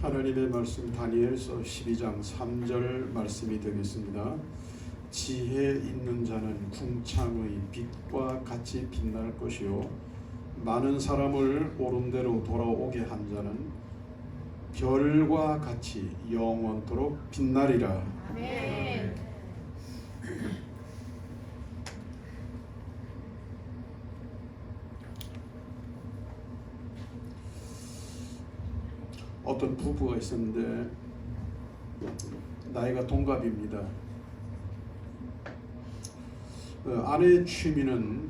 하나님의 말씀 다니엘서 12장 3절 말씀이 되겠습니다. 지혜 있는 자는 궁창의 빛과 같이 빛날 것이요 많은 사람을 옳은 대로 돌아오게 한 자는 별과 같이 영원토록 빛나리라. 아멘. 어떤 부부가 있었는데 나이가 동갑입니다. 아내의 취미는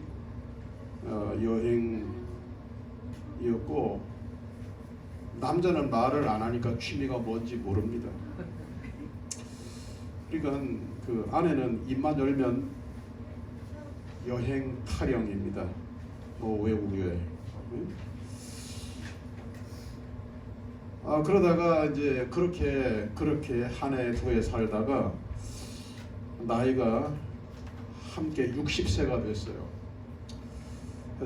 여행이었고 남자는 말을 안 하니까 취미가 뭔지 모릅니다. 그러니까 그 아내는 입만 열면 여행 타령입니다. 외국 여행. 그러다가 이제 그렇게 한 해 두 해 살다가 나이가 함께 60세가 됐어요.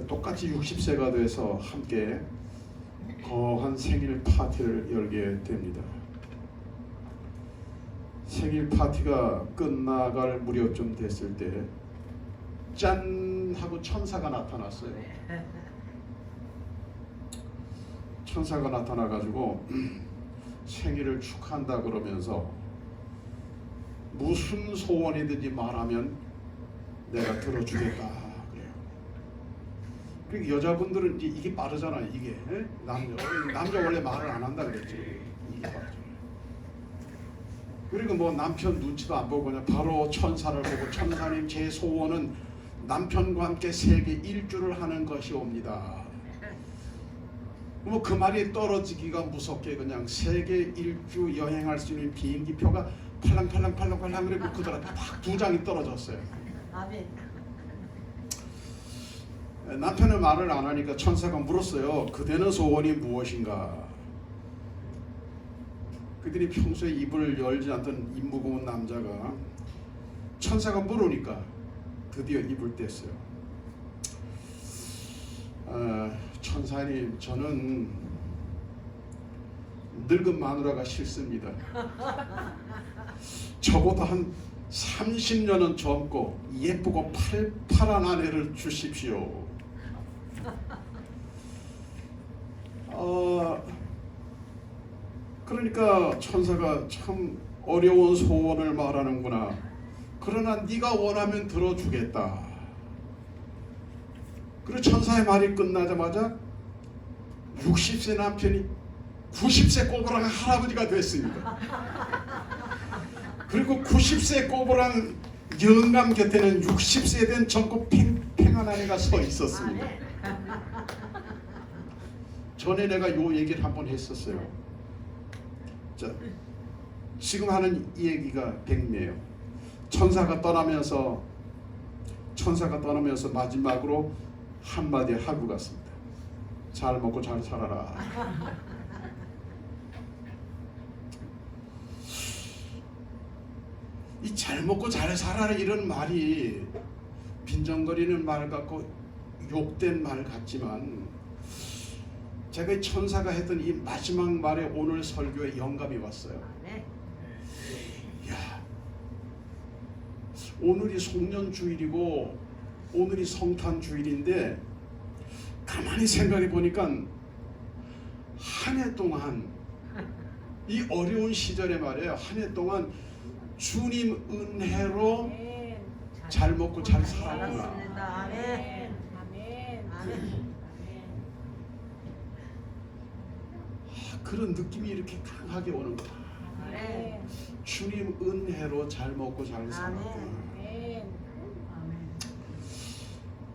똑같이 60세가 돼서 함께 거한 생일 파티를 열게 됩니다. 생일 파티가 끝나갈 무렵쯤 됐을 때 짠 하고 천사가 나타났어요. 천사가 나타나가지고 생일을 축하한다 그러면서 무슨 소원이든지 말하면 내가 들어주겠다 그래요. 그러니까 여자분들은 이제 이게 빠르잖아요. 이게 남자 원래 말을 안 한다 그랬지. 이게 빠르잖아요. 그리고 뭐 남편 눈치도 안 보고 그냥 바로 천사를 보고 천사님 제 소원은 남편과 함께 세계 일주를 하는 것이옵니다. 뭐 그 말이 떨어지기가 무섭게 그냥 세계 일주 여행할 수 있는 비행기 표가 팔랑팔랑 그리고 그들 앞에 딱 두 장이 떨어졌어요. 아멘. 남편은 말을 안 하니까 천사가 물었어요. 그대는 소원이 무엇인가? 그들이 평소에 입을 열지 않던 입 무거운 남자가 천사가 물으니까 드디어 입을 뗐어요. 천사님, 저는 늙은 마누라가 싫습니다. 저보다 한 30년은 젊고 예쁘고 팔팔한 아내를 주십시오. 그러니까 천사가 참 어려운 소원을 말하는구나. 그러나 네가 원하면 들어주겠다. 그리고 천사의 말이 끝나자마자 60세 남편이 90세 꼬부랑 할아버지가 됐습니다. 그리고 90세 꼬부랑 영감 곁에는 60세 된 젊고 팽팽한 아내가 서 있었습니다. 전에 내가 요 얘기를 한번 했었어요. 자, 지금 하는 이 얘기가 백미예요. 천사가 떠나면서 마지막으로 한마디 하고 갔습니다. 잘 먹고 잘 살아라. 이 잘 먹고 잘 살아라 이런 말이 빈정거리는 말 같고 욕된 말 같지만 제가 이 천사가 했던 이 마지막 말에 오늘 설교에 영감이 왔어요. 야, 오늘이 송년주일이고 오늘이 성탄주일인데 가만히 생각해 보니까 한 해 동안 이 어려운 시절에 말이에요. 한 해 동안 주님 은혜로 잘 먹고 잘 살았구나. 아멘. 그런 느낌이 이렇게 강하게 오는 거야. 주님 은혜로 잘 먹고 잘 살았구나.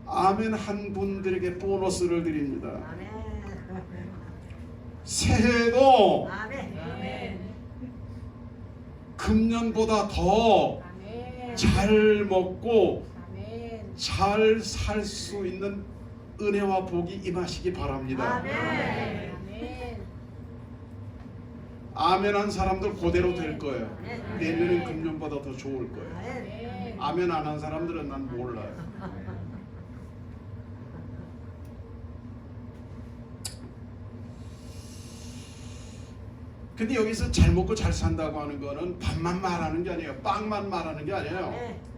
아멘 한 분들에게 보너스를 드립니다. 새해도 금년보다 더 잘 먹고 잘 살 수 있는 은혜와 복이 임하시기 바랍니다. 아멘한 사람들 그대로 될 거예요. 내년은 금년보다 더 좋을 거예요. 아멘 안 한 사람들은 난 몰라요. 근데 여기서 잘 먹고 잘 산다고 하는 거는 밥만 말하는 게 아니에요. 빵만 말하는 게 아니에요. 아멘.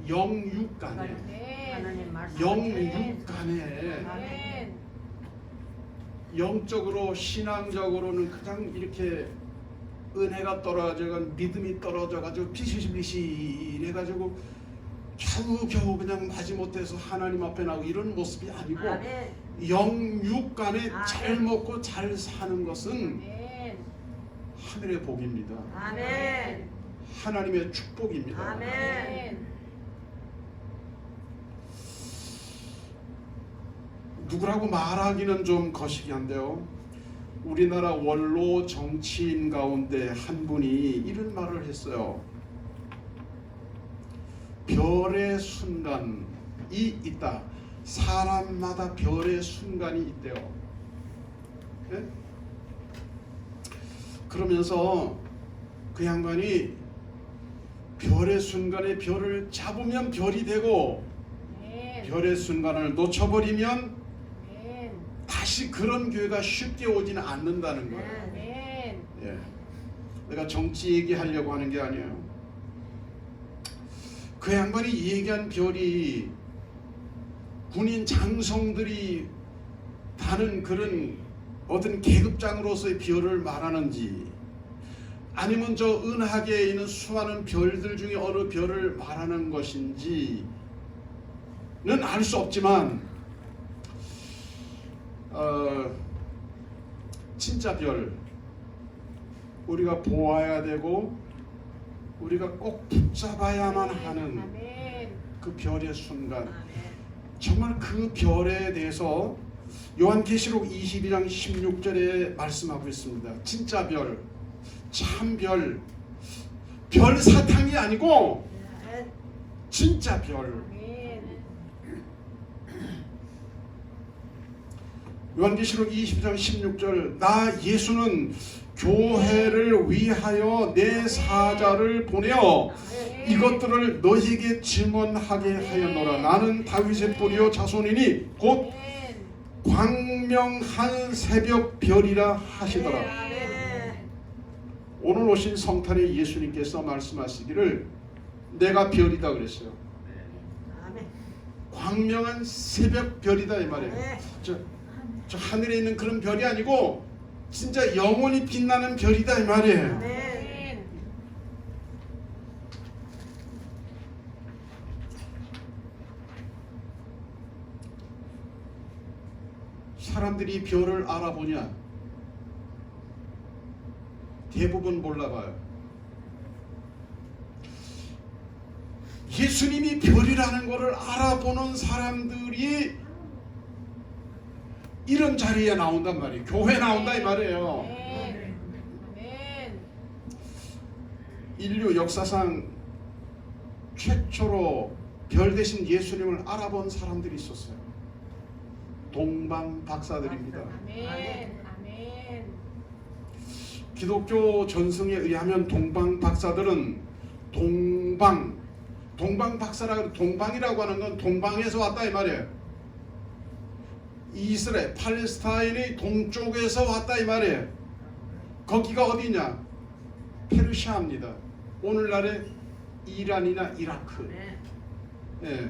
영육간에, 하나님 말씀. 영육간에 아멘. 영적으로 신앙적으로는 그냥 이렇게 은혜가 떨어져가 믿음이 떨어져가지고 비실비실해가지고 겨우겨우 그냥 마지못해서 하나님 앞에 나오고 이런 모습이 아니고 아멘. 영육간에 아멘. 잘 먹고 잘 사는 것은 아멘. 하늘의 복입니다. 아멘. 하나님의 축복입니다. 아멘. 누구라고 말하기는 좀 거시기한데요. 우리나라 원로 정치인 가운데 한 분이 이런 말을 했어요. 별의 순간이 있다. 사람마다 별의 순간이 있대요. 네? 그러면서 그 양반이 별의 순간에 별을 잡으면 별이 되고 별의 순간을 놓쳐버리면 다시 그런 교회가 쉽게 오지는 않는다는 거예요. 아멘. 예. 내가 정치 얘기하려고 하는 게 아니에요. 그 양반이 얘기한 별이 군인 장성들이 다는 그런 어떤 계급장으로서의 별을 말하는지 아니면 저 은하계에 있는 수많은 별들 중에 어느 별을 말하는 것인지는 알 수 없지만 진짜 별 우리가 보아야 되고 우리가 꼭 붙잡아야만 하는 아멘. 그 별의 순간, 아멘. 정말 그 별에 대해서 요한계시록 22장 16절에 말씀하고 있습니다. 진짜 별, 참 별, 별 사탕이 아니고 진짜 별. 아멘. 요한계시록 20장 16절 나 예수는 교회를 위하여 내 사자를 보내어 이것들을 너희에게 증언하게 하였노라. 나는 다윗의 뿌리요 자손이니 곧 광명한 새벽 별이라 하시더라. 아멘. 오늘 오신 성탄의 예수님께서 말씀하시기를 내가 별이다 그랬어요. 아멘. 광명한 새벽 별이다 이 말이에요. 저 하늘에 있는 그런 별이 아니고 진짜 영원히 빛나는 별이다 이 말이에요. 아멘. 사람들이 별을 알아보냐? 대부분 몰라봐요. 예수님이 별이라는 것을 알아보는 사람들이 이런 자리에 나온단 말이에요. 교회 나온다 이 말이에요. 아멘. 인류 역사상 최초로 별 대신 예수님을 알아본 사람들이 있었어요. 동방 박사들입니다. 아멘. 아멘. 기독교 전승에 의하면 동방 박사들은 동방 박사라고 동방이라고 하는 건 동방에서 왔다 이 말이에요. 이스라엘 팔레스타인의 동쪽에서 왔다 이 말이에요. 거기가 어디냐? 페르시아입니다. 오늘날의 이란이나 이라크. 예.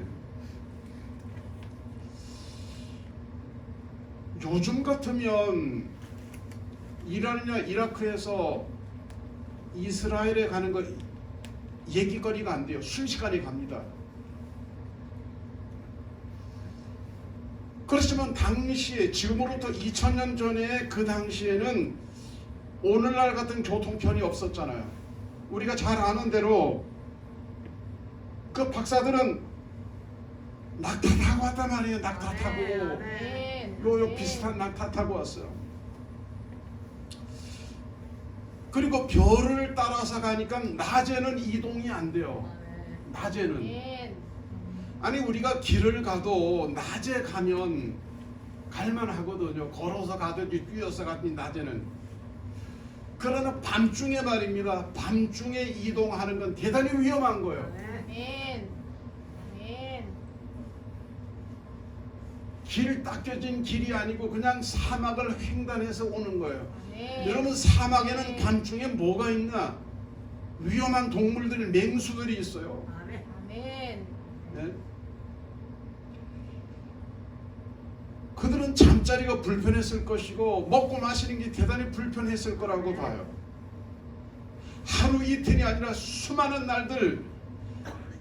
요즘 같으면 이란이나 이라크에서 이스라엘에 가는 거 얘기거리가 안 돼요. 순식간에 갑니다. 그렇지만 당시에 지금으로부터 2000년 전에 그 당시에는 오늘날 같은 교통편이 없었잖아요. 우리가 잘 아는 대로 그 박사들은 낙타 타고 왔단 말이에요. 낙타 타고 요 비슷한 낙타 타고 왔어요. 그리고 별을 따라서 가니까 낮에는 이동이 안 돼요. 낮에는. 아니 우리가 길을 가도 낮에 가면 갈만하거든요. 걸어서 가든지 뛰어서 가든지 낮에는. 그러나 밤중에 말입니다. 밤중에 이동하는 건 대단히 위험한 거예요. 아멘. 아멘. 길 닦여진 길이 아니고 그냥 사막을 횡단해서 오는 거예요. 아멘. 여러분, 사막에는 밤중에 뭐가 있나? 위험한 동물들, 맹수들이 있어요. 아멘. 네? 그들은 잠자리가 불편했을 것이고 먹고 마시는 게 대단히 불편했을 거라고 봐요. 하루 이틀이 아니라 수많은 날들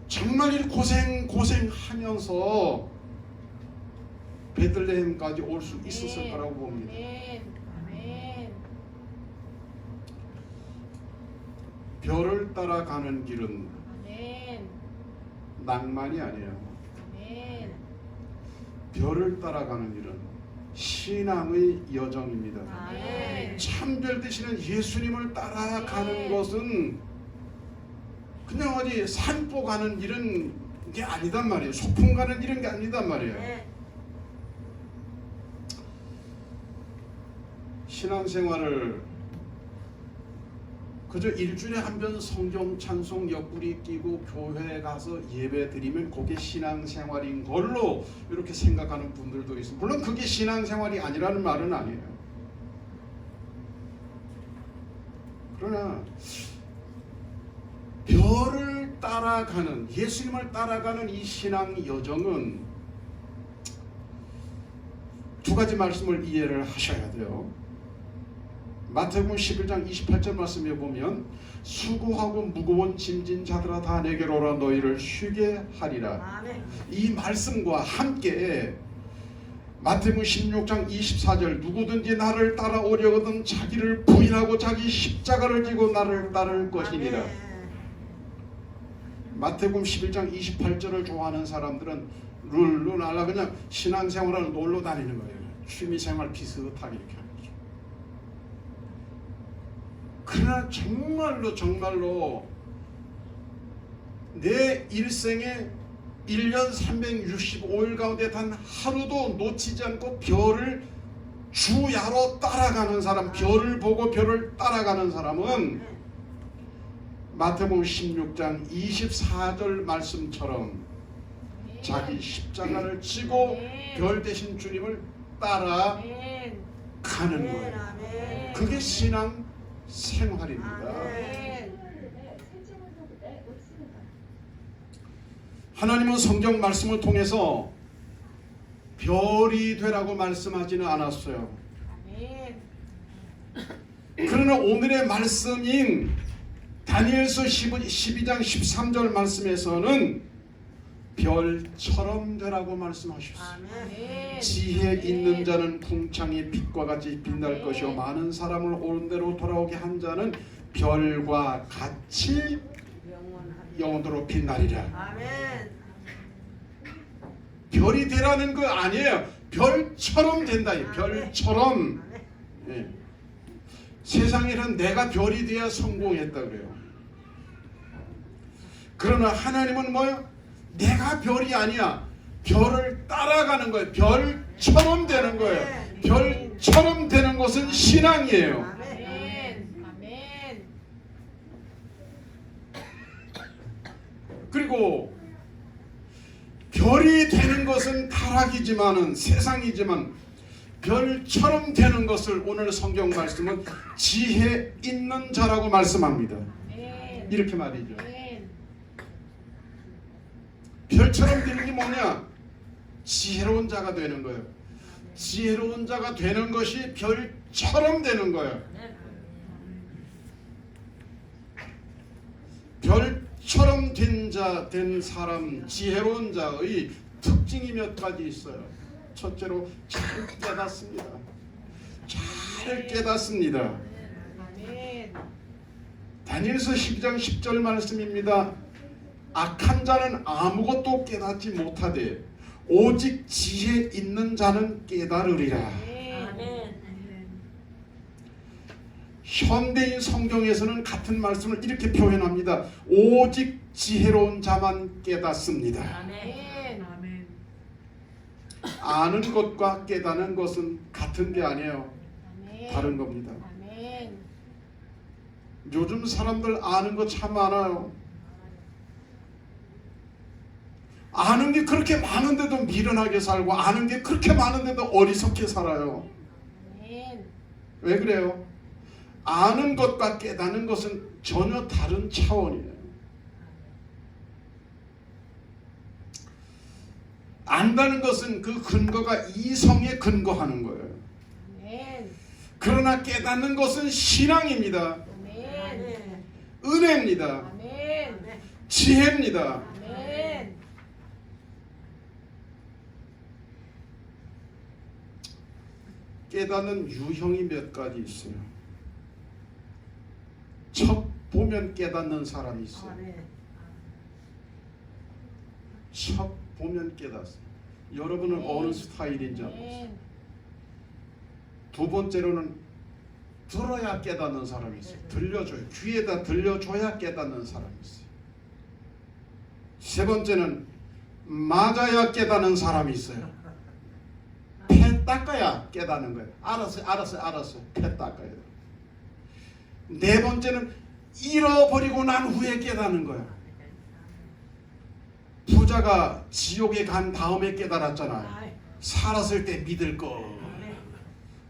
정말 이 고생하면서 베들레헴까지 올 수 있었을 거라고 봅니다. 아멘. 별을 따라가는 길은 아멘. 낭만이 아니에요. 아멘. 별을 따라가는 길은 신앙의 여정입니다. 아멘. 참별 되시는 예수님을 따라가는 네. 것은 그냥 어디 산보 가는 이런 게 아니단 말이에요. 소풍 가는 이런 게 아니단 말이에요. 네. 신앙생활을 그저 일주일에 한 번 성경 찬송 옆구리 끼고 교회 가서 예배 드리면 그게 신앙생활인 걸로 이렇게 생각하는 분들도 있어요. 물론 그게 신앙생활이 아니라는 말은 아니에요. 그러나 별을 따라가는, 예수님을 따라가는 이 신앙 여정은 두 가지 말씀을 이해를 하셔야 돼요. 마태복음 11장 28절 말씀에 보면 수고하고 무거운 짐진 자들아 다 내게로 오라 너희를 쉬게 하리라. 아멘. 이 말씀과 함께 마태복음 16장 24절 누구든지 나를 따라오려거든 자기를 부인하고 자기 십자가를 지고 나를 따를 것이니라. 아멘. 마태복음 11장 28절을 좋아하는 사람들은 룰루랄라 그냥 신앙생활을 놀러 다니는 거예요. 취미생활 비슷하게 이렇게 하는 거죠. 그러나 정말로 내 일생에 1년 365일 가운데 단 하루도 놓치지 않고 별을 주야로 따라가는 사람, 별을 보고 별을 따라가는 사람은 마태복음 16장 24절 말씀처럼 자기 십자가를 지고 별 대신 주님을 따라가는 거예요. 아멘. 그게 신앙 생활입니다. 아멘. 하나님은 성경 말씀을 통해서 별이 되라고 말씀하지는 않았어요. 아멘. 그러나 오늘의 말씀인 다니엘서 12장 13절 말씀에서는 별처럼 되라고 말씀하셨어요. 아멘. 지혜 있는 자는 궁창의 빛과 같이 빛날 것이요 많은 사람을 옳은 대로 돌아오게 한 자는 별과 같이 영원토록 빛나리라. 아멘. 별이 되라는 거 아니에요. 별처럼 된다. 별처럼. 아멘. 예. 세상에는 내가 별이 돼야 성공했다 그래요. 그러나 하나님은 뭐요? 내가 별이 아니야. 별을 따라가는 거예요. 별처럼 되는 거예요. 별처럼 되는 것은 신앙이에요. 아멘. 아멘. 그리고 별이 되는 것은 타락이지만은 세상이지만 별처럼 되는 것을 오늘 성경 말씀은 지혜 있는 자라고 말씀합니다. 아멘. 이렇게 말이죠. 아멘. 별처럼 되는 게 뭐냐? 지혜로운 자가 되는 거예요. 지혜로운 자가 되는 것이 별처럼 되는 거예요. 별처럼 된 사람, 지혜로운 자의 특징이 몇 가지 있어요. 첫째로 잘 깨닫습니다. 잘 깨닫습니다. 아멘. 다니엘서 12장 10절 말씀입니다. 악한 자는 아무것도 깨닫지 못하되 오직 지혜 있는 자는 깨달으리라. 아멘. 현대인 성경에서는 같은 말씀을 이렇게 표현합니다. 오직 지혜로운 자만 깨닫습니다. 아멘. 아멘. 아는 것과 깨닫는 것은 같은 게 아니에요. 아멘. 다른 겁니다. 아멘. 요즘 사람들 아는 거 참 많아요. 아는 게 그렇게 많은데도 미련하게 살고 아는 게 그렇게 많은데도 어리석게 살아요. 아멘. 왜 그래요? 아는 것과 깨닫는 것은 전혀 다른 차원이에요. 안다는 것은 그 근거가 이성에 근거하는 거예요. 아멘. 그러나 깨닫는 것은 신앙입니다. 아멘. 은혜입니다. 아멘. 지혜입니다. 아멘. 깨닫는 유형이 몇 가지 있어요. 첫 보면 깨닫는 사람이 있어요. 첫 보면 깨닫습니다. 여러분은 어느 스타일인지 알겠어요. 아멘. 두 번째로는 들어야 깨닫는 사람이 있어요. 들려줘요. 귀에다 들려줘야 깨닫는 사람이 있어요. 세 번째는 맞아야 깨닫는 사람이 있어요. 패 닦아야 깨닫는 거예요. 알았어요. 패 닦아야 돼요. 네 번째는 잃어버리고 난 후에 깨닫는 거예요. 부자가 지옥에 간 다음에 깨달았잖아요. 살았을 때 믿을 거.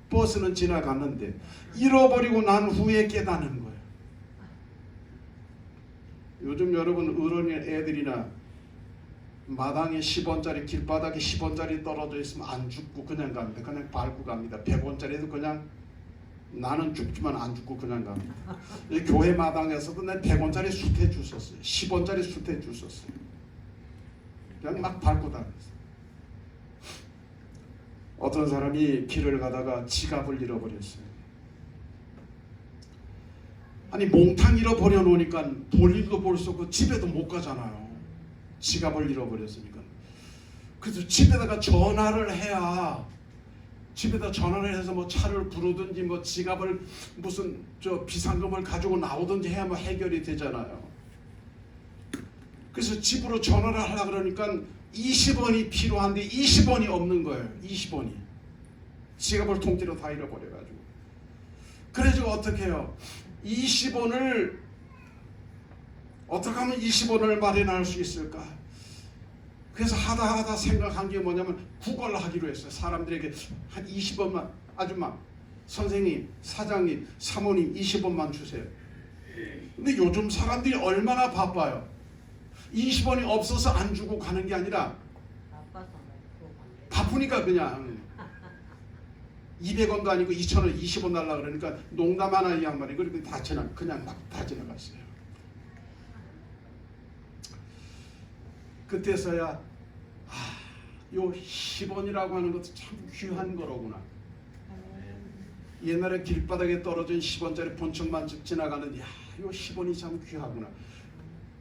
버스는 지나갔는데 잃어버리고 난 후에 깨닫는 거예요. 요즘 여러분 어린이 애들이나 마당에 10원짜리 길바닥에 10원짜리 떨어져 있으면 안 죽고 그냥 갑니다. 그냥 밟고 갑니다. 100원짜리도 그냥 나는 죽지만 안 죽고 그냥 갑니다. 이 교회 마당에서도 난 100원짜리 숯해 주셨어요. 10원짜리 숯해 주셨어요. 그냥 막 밟고 다녔어요. 어떤 사람이 길을 가다가 지갑을 잃어버렸어요. 아니 몽탕 잃어버려 놓으니까 볼 일도 볼 수 없고 집에도 못 가잖아요. 지갑을 잃어버렸으니까. 그래서 집에다가 전화를 해야 집에다 전화를 해서 뭐 차를 부르든지 뭐 지갑을 무슨 저 비상금을 가지고 나오든지 해야 뭐 해결이 되잖아요. 그래서 집으로 전화를 하려고 그러니까 20원이 필요한데 20원이 없는 거예요. 20원이. 지갑을 통째로 다 잃어버려가지고. 그래가지고 어떻게 해요? 20원을 어떻게 하면 20원을 마련할 수 있을까? 그래서 하다 생각한 게 뭐냐면 구걸을 하기로 했어요. 사람들에게 한 20원만, 아줌마, 선생님, 사장님, 사모님 20원만 주세요. 근데 요즘 사람들이 얼마나 바빠요. 20원이 없어서 안 주고 가는 게 아니라 바쁘니까 그냥 200원도 아니고 2,000원, 20원 달라 그러니까 농담 하나 이 양반이 그렇게 그냥 막 다 지나갔어요. 그때서야 요 10원이라고 하는 것도 참 귀한 거로구나. 옛날에 길바닥에 떨어진 10원짜리 본청만 지나가는 요 10원이 참 귀하구나.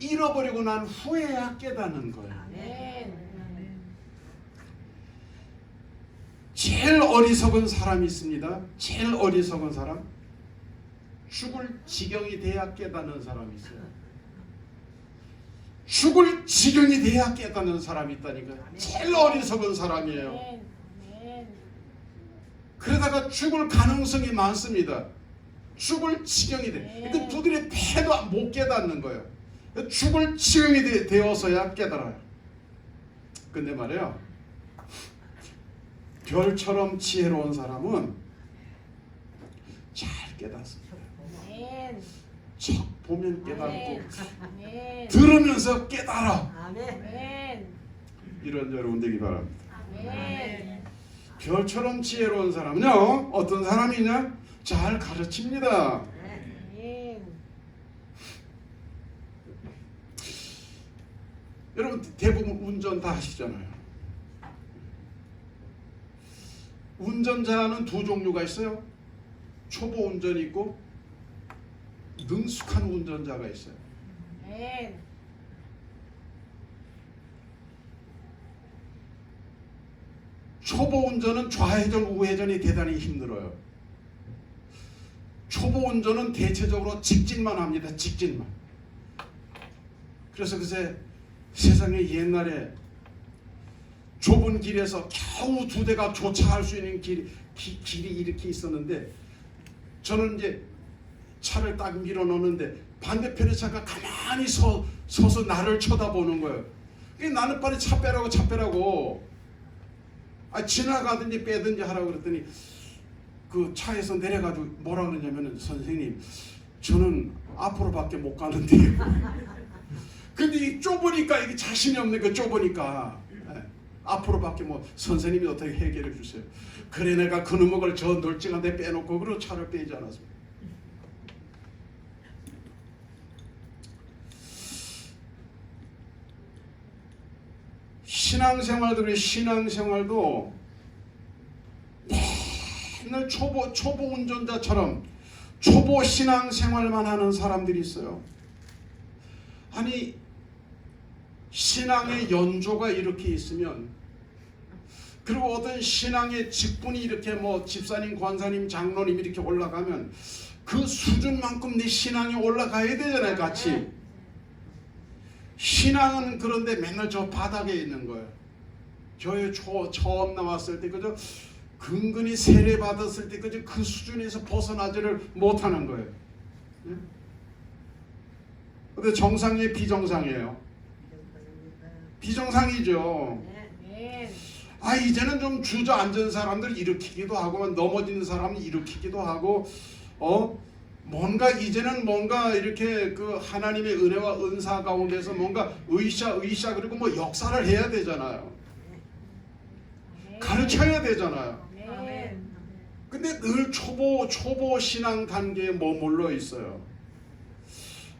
잃어버리고 난 후에야 깨닫는 거예요. 아멘. 제일 어리석은 사람이 있습니다. 제일 어리석은 사람. 죽을 지경이 돼야 깨닫는 사람이 있어요. 죽을 지경이 돼야 깨닫는 사람이 있다니까요. 제일 어리석은 사람이에요. 아멘. 그러다가 죽을 가능성이 많습니다. 죽을 지경이 돼. 그러니까 두드려 패도 못 깨닫는 거예요. 죽을 지경이 되어서야 깨달아요. 근데 말이에요. 별처럼 지혜로운 사람은 잘 깨닫습니다. 아멘. 척 보면 깨닫고 아멘. 들으면서 깨달아. 아멘. 이런 여러분 되기 바랍니다. 아멘. 별처럼 지혜로운 사람은요 어떤 사람이냐? 잘 가르칩니다. 아멘. 여러분 대부분 운전 다 하시잖아요. 운전자는 두 종류가 있어요. 초보 운전이 있고 능숙한 운전자가 있어요. 아멘. 초보 운전은 좌회전 우회전이 대단히 힘들어요. 초보 운전은 대체적으로 직진만 합니다. 직진만. 그래서 그새 세상에 옛날에 좁은 길에서 겨우 두 대가 조차할 수 있는 길이 이렇게 있었는데 저는 이제 차를 딱 밀어 넣는데 반대편의 차가 가만히 서서 나를 쳐다보는 거예요. 나는 빨리 차 빼라고 지나가든지 빼든지 하라고 그랬더니 그 차에서 내려가지고 뭐라 그러냐면은 선생님 저는 앞으로밖에 못 가는데요. 근데 이 좁으니까 이게 자신이 없는 거 좁으니까 앞으로밖에 선생님이 어떻게 해결해 주세요. 그래 내가 그놈의 걸 저 널찍한 데 빼놓고 그리고 차를 빼지 않았습니다. 신앙생활도 맨날 초보 운전자처럼 초보 신앙생활만 하는 사람들이 있어요. 아니 신앙의 연조가 이렇게 있으면 그리고 어떤 신앙의 직분이 이렇게 집사님, 권사님, 장로님 이렇게 올라가면 그 수준만큼 내 신앙이 올라가야 되잖아요. 같이. 신앙은 그런데 맨날 저 바닥에 있는 거예요. 교회 처음 나왔을 때 그저 근근히 세례 받았을 때 그저 그 수준에서 벗어나지를 못하는 거예요. 근데 정상이에요, 비정상이에요? 비정상이죠. 이제는 좀 주저앉은 사람들 일으키기도 하고 넘어지는 사람을 일으키기도 하고 뭔가 이제는 뭔가 이렇게 그 하나님의 은혜와 은사 가운데서 뭔가 의샤 그리고 역사를 해야 되잖아요. 가르쳐야 되잖아요. 근데 늘 초보 신앙 단계에 머물러 있어요.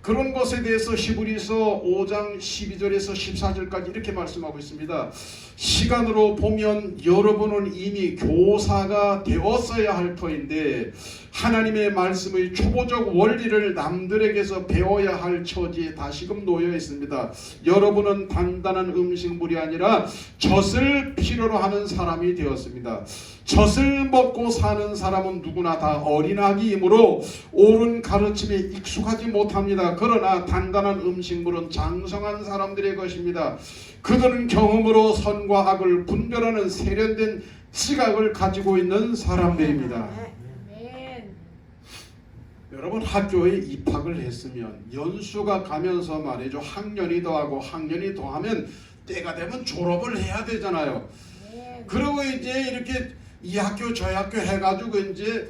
그런 것에 대해서 히브리서 5장 12절에서 14절까지 이렇게 말씀하고 있습니다. 시간으로 보면 여러분은 이미 교사가 되었어야 할 터인데 하나님의 말씀의 초보적 원리를 남들에게서 배워야 할 처지에 다시금 놓여 있습니다. 여러분은 단단한 음식물이 아니라 젖을 필요로 하는 사람이 되었습니다. 젖을 먹고 사는 사람은 누구나 다 어린아기이므로 옳은 가르침에 익숙하지 못합니다. 그러나 단단한 음식물은 장성한 사람들의 것입니다. 그들은 경험으로 선과 악을 분별하는 세련된 지각을 가지고 있는 사람들입니다. 여러분 학교에 입학을 했으면 연수가 가면서 말이죠. 학년이 더하면 때가 되면 졸업을 해야 되잖아요. 그리고 이제 이렇게 이 학교 저 학교 해가지고 이제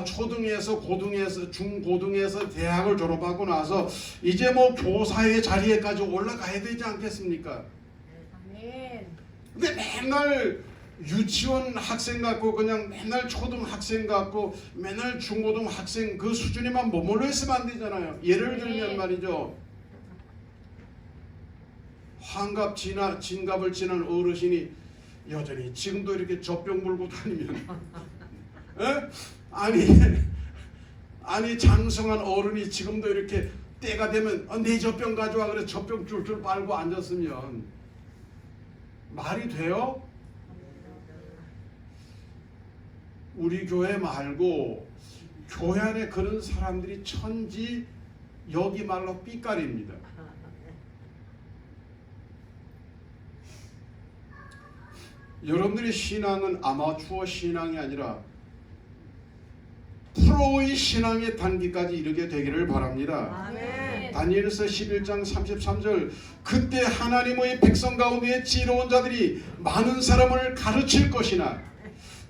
초등에서 고등에서 중고등에서 대학을 졸업하고 나서 이제 교사의 자리에까지 올라가야 되지 않겠습니까? 근데 맨날 유치원 학생 같고 그냥 맨날 초등학생 같고 맨날 중고등학생 그 수준에만 머물러 있으면 안 되잖아요. 예를 들면 말이죠. 환갑 진갑을 지난 어르신이 여전히 지금도 이렇게 젖병 물고 다니면 아니 장성한 어른이 지금도 이렇게 때가 되면 내 젖병 가져와 그래 젖병 줄줄 빨고 앉았으면 말이 돼요? 우리 교회 말고 교회 안에 그런 사람들이 천지 여기 말로 삐까리입니다. 여러분들의 신앙은 아마추어 신앙이 아니라 프로의 신앙의 단계까지 이르게 되기를 바랍니다. 아멘. 다니엘서 11장 33절 그때 하나님의 백성 가운데 지혜로운 자들이 많은 사람을 가르칠 것이나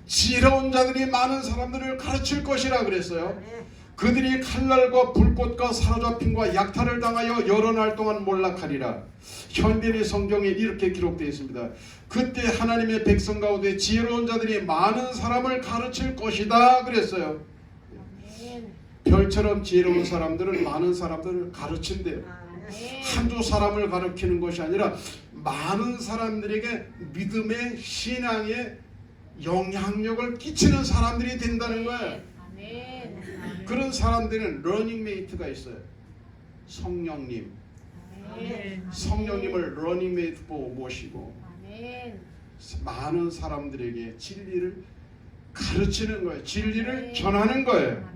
지혜로운 자들이 많은 사람들을 가르칠 것이라 그랬어요. 그들이 칼날과 불꽃과 사로잡힘과 약탈을 당하여 여러 날 동안 몰락하리라. 현대의 성경에 이렇게 기록되어 있습니다. 그때 하나님의 백성 가운데 지혜로운 자들이 많은 사람을 가르칠 것이다 그랬어요. 별처럼 지혜로운 사람들은 많은 사람들을 가르친대요. 한두 사람을 가르치는 것이 아니라 많은 사람들에게 믿음의 신앙의 영향력을 끼치는 사람들이 된다는 거예요. 그런 사람들은 러닝메이트가 있어요. 성령님. 성령님을 러닝메이트 보고 모시고 많은 사람들에게 진리를 가르치는 거예요. 진리를 전하는 거예요.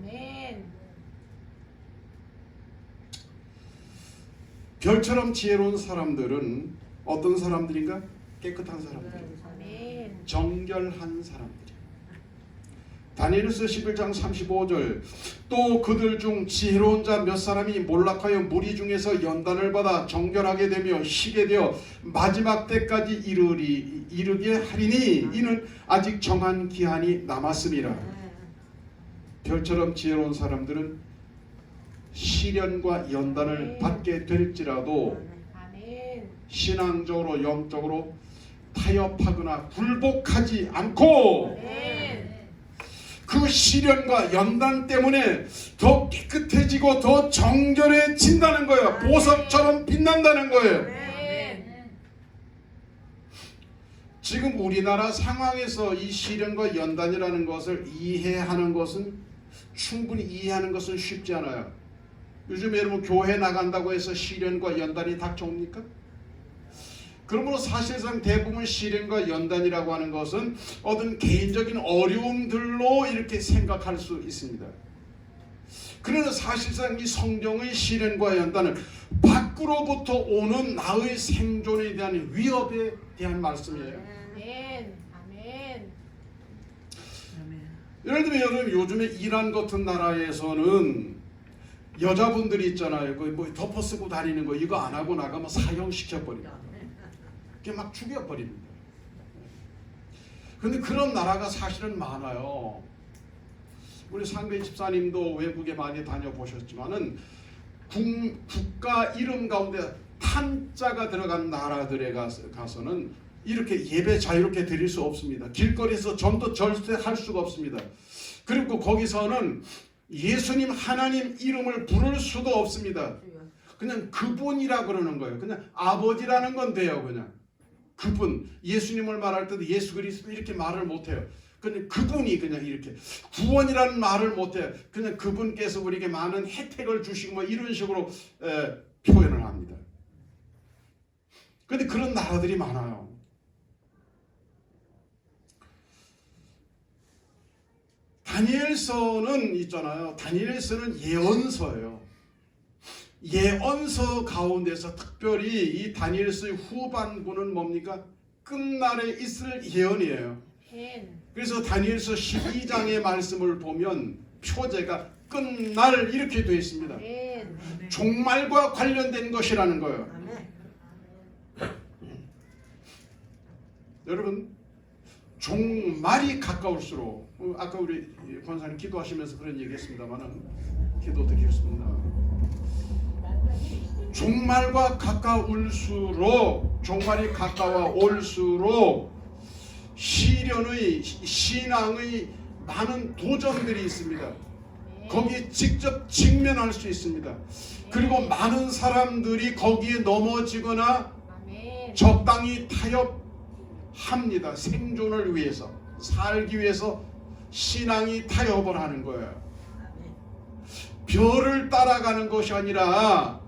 별처럼 지혜로운 사람들은 어떤 사람들인가? 깨끗한 사람들, 정결한 사람들, 다니엘서 11장 35절 또 그들 중 지혜로운 자 몇 사람이 몰락하여 무리 중에서 연단을 받아 정결하게 되며 쉬게 되어 마지막 때까지 이르게 하리니 이는 아직 정한 기한이 남았음이라. 별처럼 지혜로운 사람들은 시련과 연단을 받게 될지라도 아멘. 신앙적으로 영적으로 타협하거나 굴복하지 않고 아멘. 그 시련과 연단 때문에 더 깨끗해지고 더 정결해진다는 거예요. 보석처럼 빛난다는 거예요. 아멘. 지금 우리나라 상황에서 이 시련과 연단이라는 것을 이해하는 것은 충분히 이해하는 것은 쉽지 않아요. 요즘 여러분 교회 나간다고 해서 시련과 연단이 닥쳐옵니까? 그러므로 사실상 대부분 시련과 연단이라고 하는 것은 어떤 개인적인 어려움들로 이렇게 생각할 수 있습니다. 그러나 사실상 이 성경의 시련과 연단은 밖으로부터 오는 나의 생존에 대한 위협에 대한 말씀이에요. 아멘. 아멘. 예를 들면 여러분 요즘에 이란 같은 나라에서는 여자분들이 있잖아요. 뭐 덮어 쓰고 다니는 거 이거 안 하고 나가면 사형시켜버립니다. 그게 막 죽여버립니다. 그런데 그런 나라가 사실은 많아요. 우리 상배 집사님도 외국에 많이 다녀보셨지만은 국가 이름 가운데 탄자가 들어간 나라들에 가서는 이렇게 예배 자유롭게 드릴 수 없습니다. 길거리에서 전도 절대할 수가 없습니다. 그리고 거기서는 예수님 하나님 이름을 부를 수도 없습니다. 그냥 그분이라 그러는 거예요. 그냥 아버지라는 건 돼요. 그냥 그분, 예수님을 말할 때도 예수 그리스도 이렇게 말을 못해요. 그냥 그분이 그냥 이렇게 구원이라는 말을 못해요. 그냥 그분께서 우리에게 많은 혜택을 주시고 뭐 이런 식으로 표현을 합니다. 그런데 그런 나라들이 많아요. 다니엘서는 있잖아요. 다니엘서는 예언서예요. 예언서 가운데서 특별히 이 다니엘서의 후반부는 뭡니까? 끝날에 있을 예언이에요. 아멘. 그래서 다니엘서 12장의 말씀을 보면 표제가 끝날 이렇게 되어 있습니다. 아멘. 종말과 관련된 것이라는 거예요. 여러분 종말이 가까울수록 아까 우리 권사님 기도하시면서 그런 얘기했습니다만은 기도 드리겠습니다. 종말과 가까울수록 종말이 가까워올수록 시련의 신앙의 많은 도전들이 있습니다. 거기에 직접 직면할 수 있습니다. 그리고 많은 사람들이 거기에 넘어지거나 아멘. 적당히 타협합니다. 생존을 위해서 살기 위해서 신앙이 타협을 하는 거예요. 별을 따라가는 것이 아니라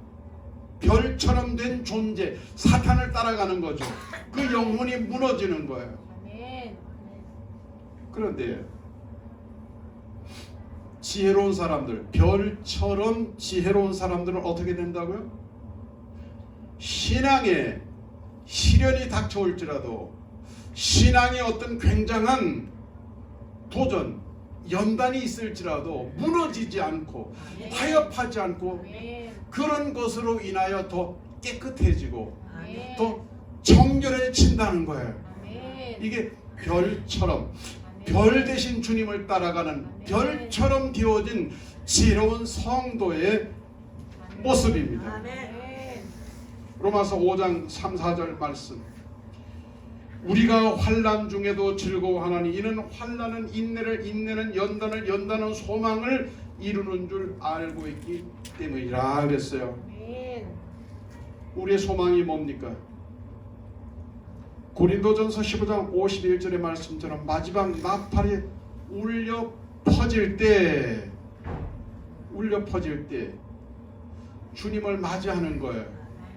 별처럼 된 존재 사탄을 따라가는 거죠. 그 영혼이 무너지는 거예요. 아멘. 그런데 지혜로운 사람들, 별처럼 지혜로운 사람들은 어떻게 된다고요? 신앙에 시련이 닥쳐올지라도 신앙의 어떤 굉장한 도전, 연단이 있을지라도 무너지지 않고 타협하지 않고 아멘. 그런 것으로 인하여 더 깨끗해지고 아멘. 더 정결해진다는 거예요. 아멘. 이게 별처럼 아멘. 별 대신 주님을 따라가는 별처럼 되어진 지혜로운 성도의 아멘. 모습입니다. 아멘. 로마서 5장 3, 4절 말씀. 우리가 환난 중에도 즐거워하나니 이는 환난은 인내를, 인내는 연단을, 연단은 소망을 이루는 줄 알고 있기 때문이라 그랬어요. 아멘. 우리의 소망이 뭡니까? 고린도전서 15장 51절의 말씀처럼 마지막 나팔이 울려 퍼질 때 주님을 맞이하는 거예요.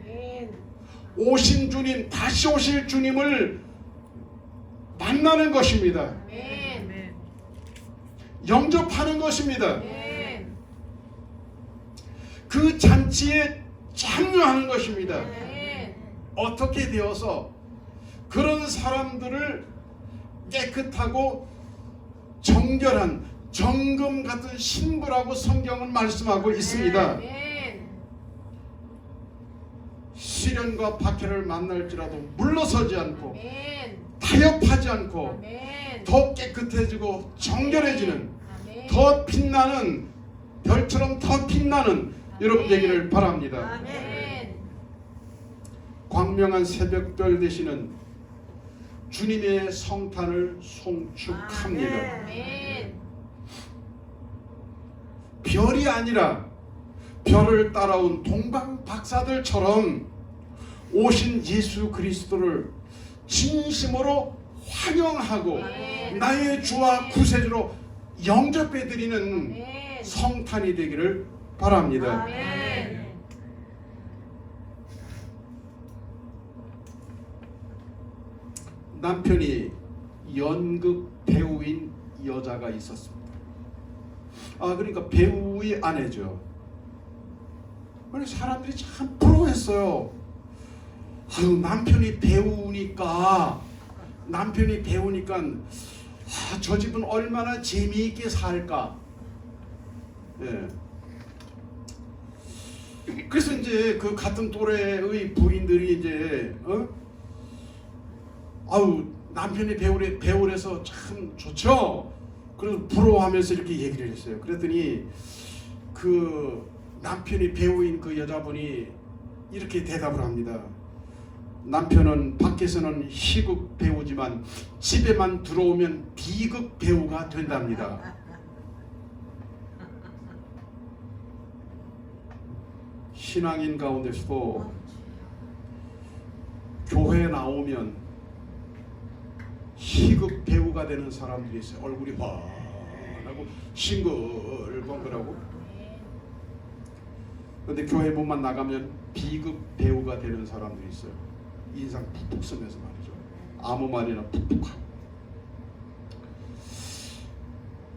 아멘. 오신 주님, 다시 오실 주님을 만나는 것입니다. 아멘. 영접하는 것입니다. 아멘. 그 잔치에 참여하는 것입니다. 아멘. 어떻게 되어서 그런 사람들을 깨끗하고 정결한 정금 같은 신부라고 성경은 말씀하고 있습니다. 아멘. 시련과 박해를 만날지라도 물러서지 않고 아멘. 타협하지 않고 아멘. 더 깨끗해지고 정결해지는 아멘. 더 빛나는 별처럼 더 빛나는 여러분 되기를 바랍니다. 아멘. 광명한 새벽별 되시는 주님의 성탄을 송축합니다. 아멘. 별이 아니라 별을 따라온 동방 박사들처럼 오신 예수 그리스도를 진심으로 환영하고 아멘. 나의 주와 구세주로 영접해 드리는 아멘. 성탄이 되기를 바랍니다. 아멘. 남편이 연극 배우인 여자가 있었습니다. 그러니까 배우의 아내죠. 아니 사람들이 참 부러워했어요. 남편이 배우니까 저 집은 얼마나 재미있게 살까. 예. 그래서 이제 그 같은 또래의 부인들이 이제 남편이 배우래서 참 좋죠. 그래서 부러워하면서 이렇게 얘기를 했어요. 그랬더니 그 남편이 배우인 그 여자분이 이렇게 대답을 합니다. 남편은 밖에서는 희극 배우지만 집에만 들어오면 비극 배우가 된답니다. 신앙인 가운데서도 교회에 나오면 희극 배우가 되는 사람들이 있어요. 얼굴이 환하고 싱글벙글하고. 그런데 교회 문만 나가면 비극 배우가 되는 사람들이 있어요. 인상 푹푹 쓰면서 말이죠. 아무 말이나 푹푹 하고.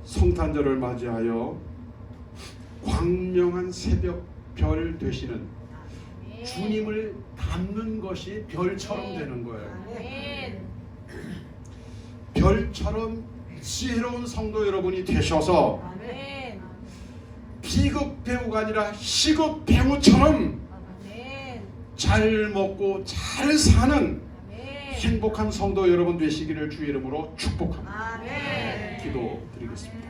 성탄절을 맞이하여 광명한 새벽 별 되시는 주님을 닮는 것이 별처럼 되는 거예요. 아멘. 별처럼 지혜로운 성도 여러분이 되셔서 아멘. 비극 배우가 아니라 희극 배우처럼 아멘. 잘 먹고 잘 사는 아멘. 행복한 성도 여러분 되시기를 주의 이름으로 축복합니다. 아멘. 기도드리겠습니다.